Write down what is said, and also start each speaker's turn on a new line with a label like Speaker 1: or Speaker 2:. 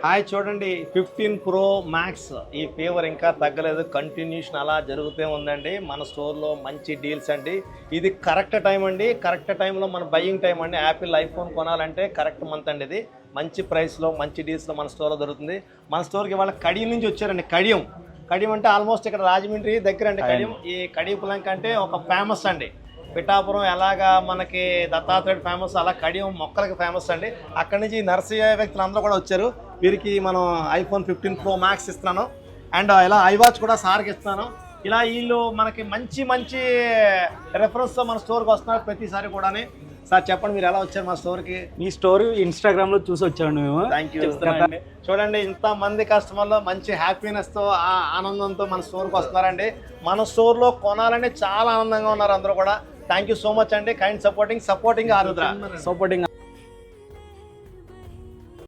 Speaker 1: Hi చూడండి 15 Pro Max ఈ fever ఇంకా తగ్గలేదు, కంటిన్యూషన్ అలా జరుగుతూ ఉందండి. మన స్టోర్లో మంచి డీల్స్ అండి. ఇది కరెక్ట్ టైం అండి, కరెక్ట్ టైంలో మన బయ్యింగ్ టైం అండి. యాపిల్ ఐఫోన్ కొనాలంటే కరెక్ట్ మంత్ అండి. ఇది మంచి ప్రైస్లో మంచి డీల్స్లో మన స్టోర్లో దొరుకుతుంది. మన స్టోర్కి ఇవాళ కడియం నుంచి వచ్చారండి. కడియం అంటే ఆల్మోస్ట్ ఇక్కడ రాజమండ్రి దగ్గర అండి. కడియం ఈ కడియపులంక అంటే ఒక ఫేమస్ అండి. పిఠాపురం ఎలాగా మనకి దత్తాత్రేయుడు ఫేమస్, అలా కడియం మొక్కలకి ఫేమస్ అండి. అక్కడి నుంచి నర్సరీ వ్యక్తులు అందరూ కూడా వచ్చారు. వీరికి మనం ఐఫోన్ 15 Pro Max ఇస్తున్నాను, అండ్ ఇలా ఐవాచ్ కూడా సార్కి ఇస్తున్నాను. ఇలా వీళ్ళు మనకి మంచి మంచి రెఫరెన్స్తో మన స్టోర్కి వస్తున్నారు ప్రతిసారి కూడా. సార్ చెప్పండి, మీరు ఎలా వచ్చారు మా స్టోర్కి?
Speaker 2: మీ స్టోర్ ఇన్స్టాగ్రామ్లో చూసి వచ్చాను మేము.
Speaker 1: Thank you. చూడండి ఇంతమంది కస్టమర్లు మంచి హ్యాపీనెస్తో ఆనందంతో మన స్టోర్కి వస్తున్నారండి. మన స్టోర్లో కొనాలని చాలా ఆనందంగా ఉన్నారు అందరూ కూడా. థ్యాంక్ యూ సో మచ్ అండి. కైండ్ సపోర్టింగ్ ఆరుద్ర.
Speaker 2: సపోర్టింగ్